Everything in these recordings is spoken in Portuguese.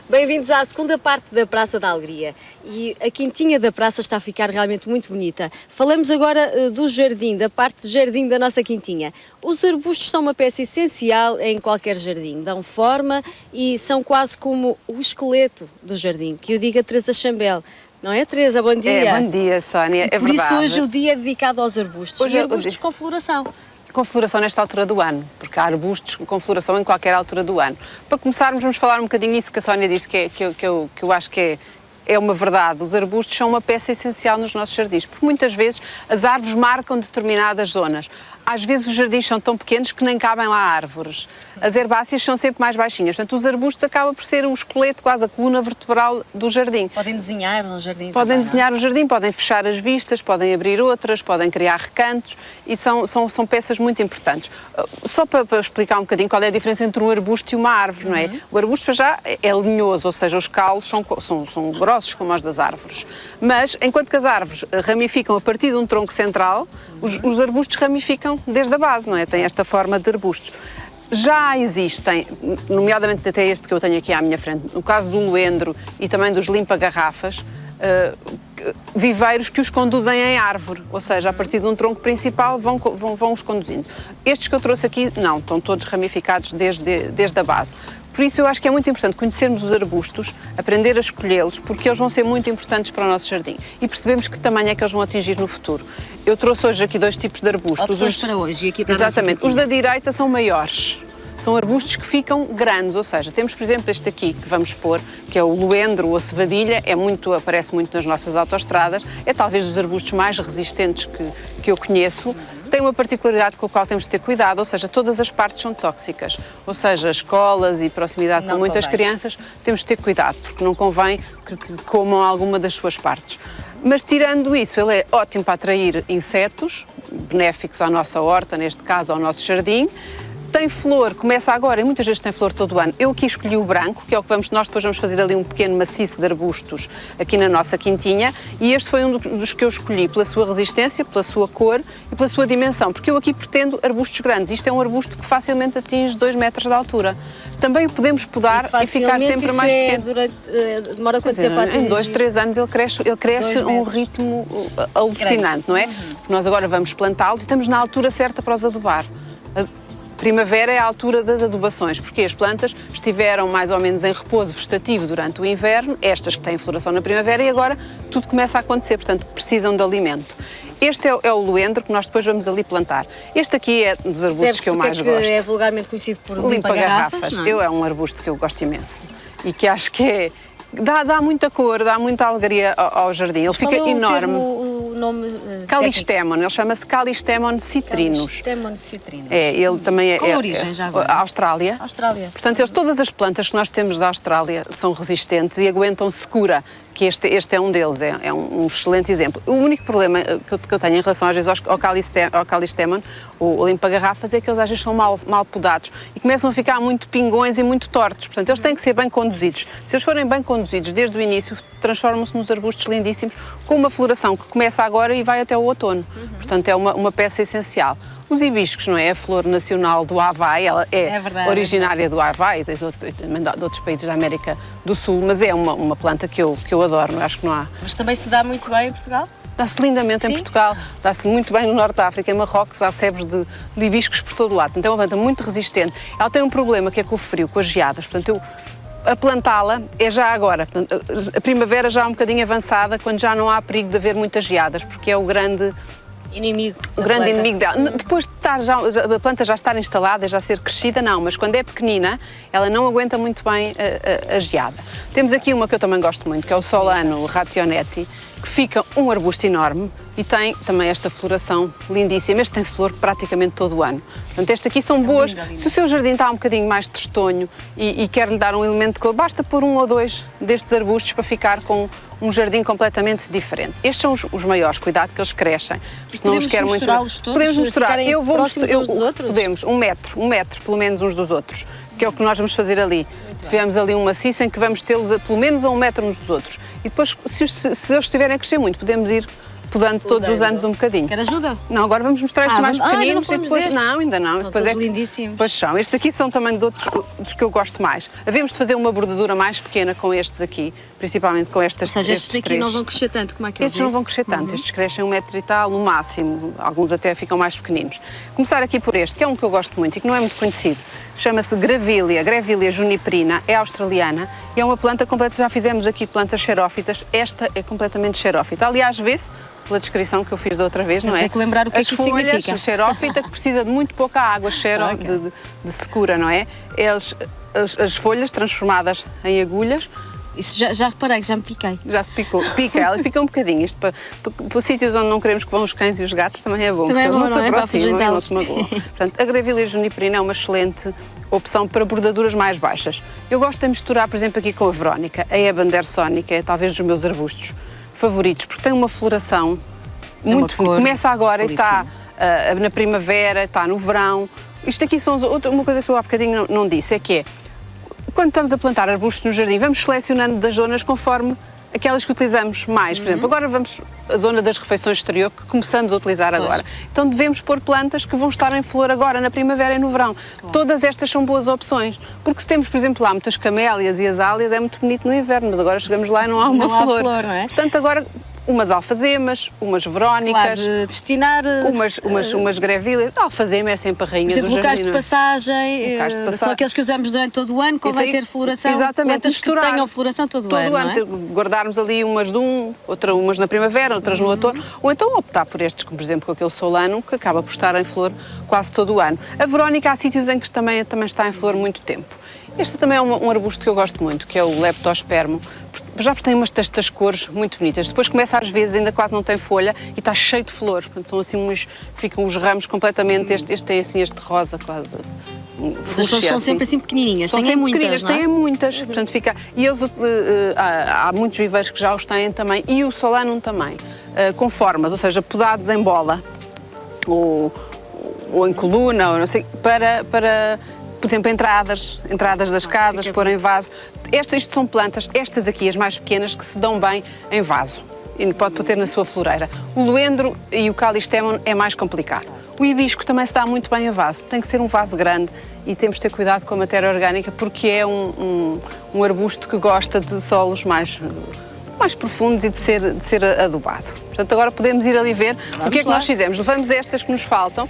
Bem-vindos à segunda parte da Praça da Alegria. E a quintinha da praça está a ficar realmente muito bonita. Falamos agora do jardim, da parte de jardim da nossa quintinha. Os arbustos são uma peça essencial em qualquer jardim. Dão forma e são quase como o esqueleto do jardim, que o diga Teresa Chambel. Não é, Teresa? Bom dia. Bom dia, Sónia. E por isso hoje o dia é dedicado aos arbustos. Hoje e arbustos com floração. Com floração nesta altura do ano, porque há arbustos com floração em qualquer altura do ano. Para começarmos, vamos falar um bocadinho disso que a Sónia disse, que eu acho que é uma verdade. Os arbustos são uma peça essencial nos nossos jardins, porque muitas vezes as árvores marcam determinadas zonas. Às vezes os jardins são tão pequenos que nem cabem lá árvores. As herbáceas são sempre mais baixinhas. Portanto, os arbustos acabam por ser o esqueleto, quase a coluna vertebral do jardim. Podem desenhar no jardim. Podem desenhar o jardim, podem fechar as vistas, podem abrir outras, podem criar recantos e são peças muito importantes. Só para explicar um bocadinho qual é a diferença entre um arbusto e uma árvore, não é? O arbusto já é linhoso, ou seja, os caules são grossos como os das árvores. Mas, enquanto que as árvores ramificam a partir de um tronco central, os arbustos ramificam desde a base, não é? Tem esta forma de arbustos. Já existem, nomeadamente até este que eu tenho aqui à minha frente, no caso do luendro e também dos limpa-garrafas, viveiros que os conduzem em árvore, ou seja, a partir de um tronco principal vão os conduzindo. Estes que eu trouxe aqui, não, estão todos ramificados desde a base. Por isso eu acho que é muito importante conhecermos os arbustos, aprender a escolhê-los, porque eles vão ser muito importantes para o nosso jardim e percebemos que tamanho é que eles vão atingir no futuro. Eu trouxe hoje aqui dois tipos de arbustos. Opções para hoje e aqui para exatamente. Os da direita são maiores. São arbustos que ficam grandes, ou seja, temos por exemplo este aqui que vamos pôr, que é o luendro ou a cevadilha, aparece muito nas nossas autoestradas, é talvez dos arbustos mais resistentes que eu conheço. Tem uma particularidade com a qual temos de ter cuidado, ou seja, todas as partes são tóxicas, ou seja, escolas e proximidade com muitas crianças, temos de ter cuidado, porque não convém que comam alguma das suas partes. Mas tirando isso, ele é ótimo para atrair insetos, benéficos à nossa horta, neste caso ao nosso jardim. Tem flor, começa agora e muitas vezes tem flor todo o ano. Eu aqui escolhi o branco, que é o que nós depois vamos fazer ali um pequeno maciço de arbustos aqui na nossa quintinha, e este foi um dos que eu escolhi pela sua resistência, pela sua cor e pela sua dimensão, porque eu aqui pretendo arbustos grandes. Isto é um arbusto que facilmente atinge 2 metros de altura. Também o podemos podar e ficar sempre mais pequeno. Demora quanto tempo a atingir? Em 2, 3 anos ele cresce a um ritmo alucinante, não é? Porque nós agora vamos plantá-los e estamos na altura certa para os adubar. Primavera é a altura das adubações, porque as plantas estiveram mais ou menos em repouso vegetativo durante o inverno, estas que têm floração na primavera, e agora tudo começa a acontecer, portanto precisam de alimento. Este é o luendro que nós depois vamos ali plantar. Este aqui é dos arbustos que eu mais gosto. É vulgarmente conhecido por limpa-garrafas, não é? É um arbusto que eu gosto imenso e que acho que dá muita cor, dá muita alegria ao jardim. Ele fica enorme. O nome Callistemon, ele chama-se Callistemon citrinus. Callistemon citrinus. Ele também Qual a origem já agora? Austrália. Portanto, todas as plantas que nós temos da Austrália são resistentes e aguentam secura, que este é um deles, é um excelente exemplo. O único problema que eu tenho em relação às vezes ao Callistemon, o limpa-garrafas, é que eles às vezes são mal podados e começam a ficar muito pingões e muito tortos. Portanto, eles têm que ser bem conduzidos. Se eles forem bem conduzidos desde o início, transformam-se nos arbustos lindíssimos, com uma floração que começa agora e vai até o outono. Portanto, é uma peça essencial. Os hibiscos, não é? A flor nacional do Havaí, ela é originária do Havaí e também de outros países da América do Sul, mas é uma planta que eu adoro, não acho que não há. Mas também se dá muito bem em Portugal? Dá-se lindamente em Portugal, dá-se muito bem no Norte da África, em Marrocos, há sebes de hibiscos por todo o lado. Então é uma planta muito resistente. Ela tem um problema que é com o frio, com as geadas, portanto a plantá-la é já agora. Portanto, a primavera já é um bocadinho avançada, quando já não há perigo de haver muitas geadas, porque é o grande inimigo dela. Depois de a planta já estar instalada, já ser crescida, não, mas quando é pequenina, ela não aguenta muito bem a geada. Temos aqui uma que eu também gosto muito, que é o Solano rationeti, que fica um arbusto enorme e tem também esta floração lindíssima. Este tem flor praticamente todo o ano. Portanto, este aqui são boas. Se o seu jardim está um bocadinho mais tristonho e quer lhe dar um elemento de cor, basta pôr 1 ou 2 destes arbustos para ficar com um jardim completamente diferente. Estes são os maiores, cuidado que eles crescem. Podemos misturá-los todos? Podemos misturar. Próximos uns dos outros? Podemos, um metro pelo menos uns dos outros, que é o que nós vamos fazer ali. Tivemos ali um maciço em que vamos tê-los pelo menos a 1 metro uns dos outros. E depois, se eles estiverem a crescer muito, podemos ir podando todos os anos um bocadinho. Quer ajuda? Não, agora vamos mostrar estes mais pequeninos e depois... destes. Não, ainda não. São depois todos lindíssimos. Pois são. Estes aqui são também de outros dos que eu gosto mais. Havemos de fazer uma bordadura mais pequena com estes aqui, principalmente com estas. Ou seja, estes daqui não vão crescer tanto, como é que estes não vão crescer tanto, estes crescem 1 metro e tal no máximo, alguns até ficam mais pequeninos. Começar aqui por este, que é um que eu gosto muito e que não é muito conhecido. Chama-se Grevillea juniperina, é australiana e é uma planta completa, já fizemos aqui plantas xerófitas, esta é completamente xerófita. Aliás, vê-se pela descrição que eu fiz da outra vez, não é? Temos que lembrar o que é que isso significa. A xerófita que precisa de muito pouca água, de secura, não é? As folhas transformadas em agulhas. Isso já reparei, já me piquei. Já se picou. Ela pica um bocadinho. Isto para sítios onde não queremos que vão os cães e os gatos também é bom. Também é bom, não é? Para afugentá-los. Portanto, a Grevillea juniperina é uma excelente opção para bordaduras mais baixas. Eu gosto de misturar, por exemplo, aqui com a Verónica. A Ebandersónica é talvez dos meus arbustos favoritos, porque tem uma floração muito bonita. Começa agora e está na primavera, está no verão. Isto aqui são uma coisa que eu há bocadinho não disse, é que é quando estamos a plantar arbustos no jardim, vamos selecionando das zonas conforme aquelas que utilizamos mais. Por exemplo, agora vamos à zona das refeições exterior, que começamos a utilizar agora. Então devemos pôr plantas que vão estar em flor agora, na primavera e no verão. Todas estas são boas opções. Porque se temos, por exemplo, lá muitas camélias e azáleas, é muito bonito no inverno, mas agora chegamos lá e não há uma flor. Não é? Portanto, agora umas alfazemas, umas verónicas, de destinar umas grevilhas. A alfazema é sempre a rainha do jardim. Por exemplo, locais de passagem, são aqueles que usamos durante todo o ano, convém ter floração, plantas que tenham floração todo o ano, não é? Guardarmos ali umas de umas na primavera, outras no outono, ou então optar por estes, como por exemplo com aquele solano, que acaba por estar em flor quase todo o ano. A Verónica há sítios em que também está em flor muito tempo. Este também é um arbusto que eu gosto muito, que é o Leptospermo, já porque tem umas destas cores muito bonitas. Depois começa às vezes, ainda quase não tem folha e está cheio de flor. Portanto, são assim ficam os ramos completamente, este tem assim este rosa quase. As flores são sempre assim pequenininhas, têm muitas, não é? Têm muitas, portanto fica... E eles, há muitos viveiros que já os têm também, e o solanum também, com formas, ou seja, podados em bola, ou em coluna, ou não sei, para por exemplo, entradas das casas, pôr em vaso. Isto são plantas, estas aqui, as mais pequenas, que se dão bem em vaso. E pode ter na sua floreira. O luendro e o Callistemon é mais complicado. O hibisco também se dá muito bem a vaso. Tem que ser um vaso grande e temos de ter cuidado com a matéria orgânica, porque é um arbusto que gosta de solos mais profundos e de ser adubado. Portanto, agora podemos ir ali ver o que é que nós fizemos. Levamos estas que nos faltam,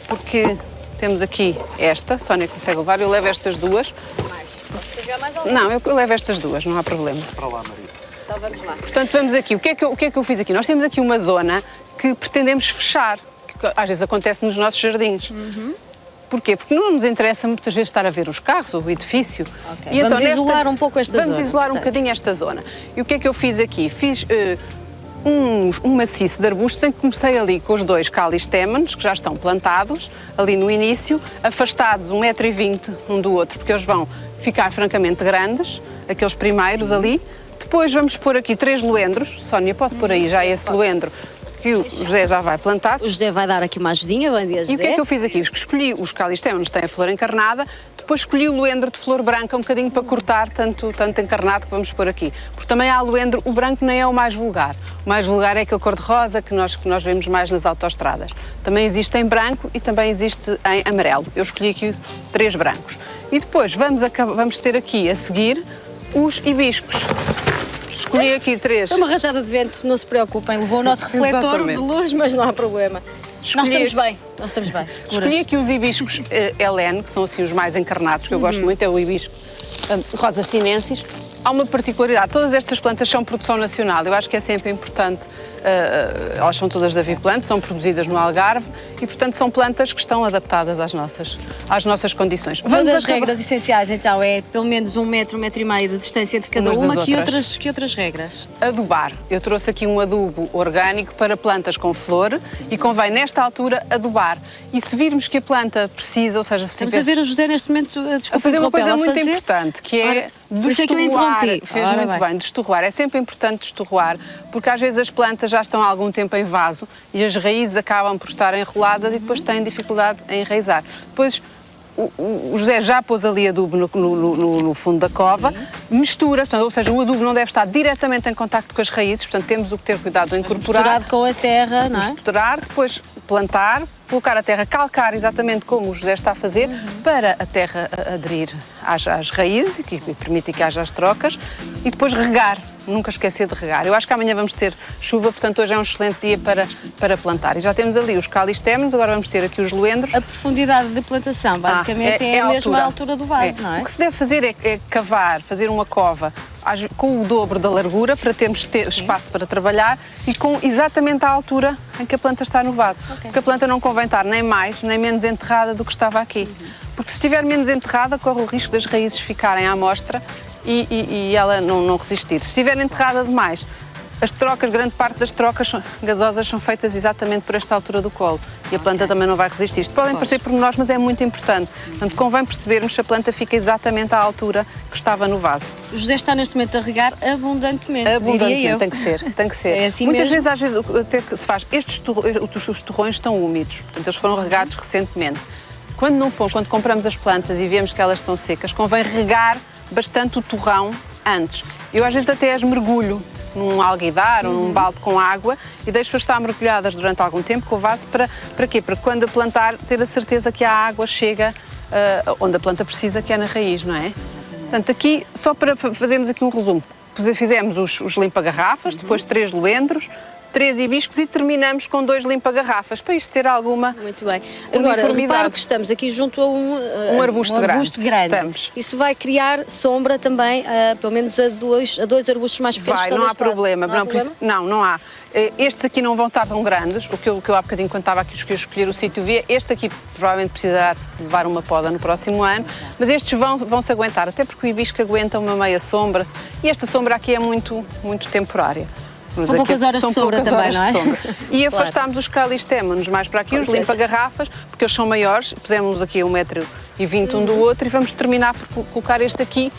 porque... Temos aqui esta, Sónia consegue levar, eu levo estas duas. Posso pegar mais alguma? Não, eu levo estas duas, não há problema. Para lá, Marisa. Então vamos lá. Portanto, vamos aqui. O que é que eu fiz aqui? Nós temos aqui uma zona que pretendemos fechar, que às vezes acontece nos nossos jardins. Porquê? Porque não nos interessa muitas vezes estar a ver os carros ou o edifício. E vamos então, isolar um pouco esta zona. Vamos isolar um bocadinho esta zona. E o que é que eu fiz aqui? Fiz... um maciço de arbustos em que comecei ali com os dois Callistemons, que já estão plantados, ali no início, afastados 1,20 m um do outro, porque eles vão ficar francamente grandes, aqueles primeiros ali. Depois vamos pôr aqui 3 luendros. Sónia, pode pôr aí já esse luendro que o José já vai plantar. O José vai dar aqui uma ajudinha, bom dia, José. E o que é que eu fiz aqui? Escolhi os Callistemons, têm a flor encarnada, depois escolhi o luendro de flor branca um bocadinho para cortar tanto encarnado que vamos pôr aqui. Porque também há luendro, o branco nem é o mais vulgar. O mais vulgar é aquele cor-de-rosa que nós vemos mais nas autoestradas. Também existe em branco e também existe em amarelo. Eu escolhi aqui 3 brancos. E depois vamos ter aqui a seguir os hibiscos. Escolhi aqui 3. É uma rajada de vento, não se preocupem, levou o nosso refletor de luz, mas não há problema. Nós estamos bem, seguras. Escolhi aqui os hibiscos Helene, que são assim os mais encarnados, que eu gosto muito, é o hibisco Rosa sinensis. Há uma particularidade, todas estas plantas são produção nacional, eu acho que é sempre importante, elas são todas da Viplant, são produzidas no Algarve e, portanto, são plantas que estão adaptadas às nossas condições. Uma das regras essenciais, então, é pelo menos 1 metro, 1,5 m de distância entre cada uma. Que outras regras? Adubar. Eu trouxe aqui um adubo orgânico para plantas com flor e convém, nesta altura, adubar. E se virmos que a planta precisa, ou seja... Estamos a ver o José neste momento, a fazer uma coisa muito importante, que é destorroar. Fez muito bem, destorroar. É sempre importante destorroar, porque às vezes as plantas já estão há algum tempo em vaso e as raízes acabam por estar enroladas e depois têm dificuldade em enraizar. Depois o José já pôs ali adubo no fundo da cova, mistura, portanto, ou seja, o adubo não deve estar diretamente em contacto com as raízes, portanto temos que ter cuidado de incorporar. Misturado com a terra, não é? Misturar, depois plantar, colocar a terra, calcar exatamente como o José está a fazer, para a terra aderir às raízes e permitir que haja as trocas, e depois regar. Nunca esquecer de regar. Eu acho que amanhã vamos ter chuva, portanto hoje é um excelente dia para plantar. E já temos ali os calistémenos, agora vamos ter aqui os loendros. A profundidade de plantação, basicamente, é a mesma altura do vaso, não é? O que se deve fazer é cavar, fazer uma cova com o dobro da largura, para termos espaço para trabalhar, e com exatamente a altura em que a planta está no vaso. Porque a planta não convém estar nem mais nem menos enterrada do que estava aqui. Porque se estiver menos enterrada, corre o risco das raízes ficarem à mostra e ela não resistir. Se estiver enterrada demais, as trocas, grande parte das trocas gasosas são feitas exatamente por esta altura do colo, e a planta também não vai resistir. Isto podem parecer pormenores, mas é muito importante. Portanto, convém percebermos se a planta fica exatamente à altura que estava no vaso. O José está neste momento a regar abundantemente, diria eu. Tem que ser, tem que ser. É assim Muitas mesmo? vezes, às vezes, até que se faz, os torrões estão úmidos, portanto, eles foram regados recentemente. Quando não for, quando compramos as plantas e vemos que elas estão secas, convém regar bastante o torrão antes. Eu às vezes até as mergulho num alguidar ou num balde com água e deixo-as estar mergulhadas durante algum tempo com o vaso para quê? Para quando a plantar ter a certeza que a água chega onde a planta precisa, que é na raiz, não é? Portanto, aqui, só para fazermos aqui um resumo, fizemos os limpa-garrafas, depois 3 loendros, 3 hibiscos e terminamos com 2 limpa-garrafas, para isto ter alguma Muito bem. Agora, reparo que estamos aqui junto a um arbusto grande. Estamos. Isso vai criar sombra também, pelo menos a dois arbustos mais pequenos. Não há problema. Não há. Estes aqui não vão estar tão grandes, o que eu há bocadinho, quando estava aqui a escolher o sítio, via. Este aqui provavelmente precisará de levar uma poda no próximo ano, mas estes vão se aguentar, até porque o hibisco aguenta uma meia sombra, e esta sombra aqui é muito temporária. São poucas horas de sombra também, não é? E afastámos os calistémonos mais para aqui, os limpa-garrafas, porque eles são maiores, pusemos aqui a 1,20 m um do outro, e vamos terminar por colocar este aqui.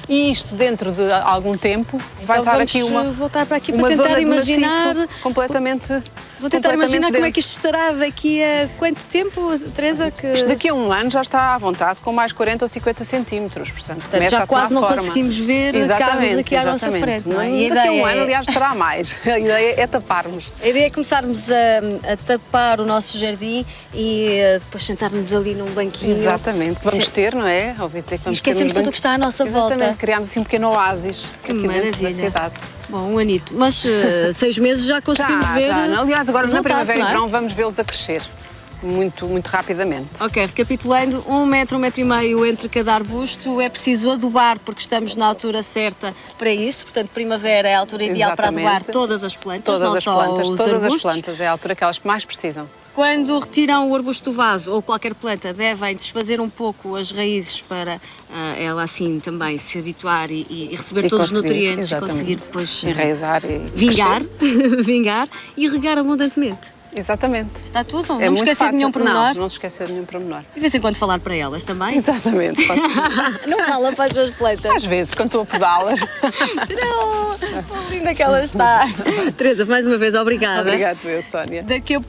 E isto, dentro de algum tempo, vai estar aqui voltar para aqui para tentar imaginar completamente. Vou tentar imaginar como é que isto estará daqui a quanto tempo, Teresa? Isto daqui a um ano já está à vontade, com mais 40 ou 50 centímetros. Portanto já quase não conseguimos ver carros aqui à nossa frente. Não é? E daqui a um ano, aliás, estará mais. A ideia é taparmos. A ideia é começarmos a tapar o nosso jardim e depois sentarmos ali num banquinho. Exatamente, vamos ter, não é? Ouvi dizer que vamos esquecemos tudo o que está à nossa volta. Criámos assim um pequeno oásis que aqui maravilha. dentro da cidade. Bom, um anito, mas 6 meses já conseguimos ver. Aliás, agora na primavera e não é? verão vamos vê-los a crescer muito rapidamente. Ok, recapitulando, 1 metro, 1,5 m entre cada arbusto. É preciso adubar porque estamos na altura certa para isso, portanto primavera é a altura ideal para adubar todas as plantas, não só os arbustos. Todas as plantas, é a altura que elas mais precisam. Quando retiram o arbusto do vaso ou qualquer planta, devem desfazer um pouco as raízes para ela assim também se habituar e receber todos os nutrientes, e conseguir depois enraizar e vingar e regar abundantemente. Exatamente. Está tudo? Não me esquecer de nenhum pormenor? Não se esquecer de nenhum pormenor. E de vez em quando falar para elas também? Exatamente. Não fala para as suas plantas? Às vezes, quando estou a podá-las. Não, tão linda que ela está. Teresa, mais uma vez, obrigada. Obrigada, Sónia. Daqui a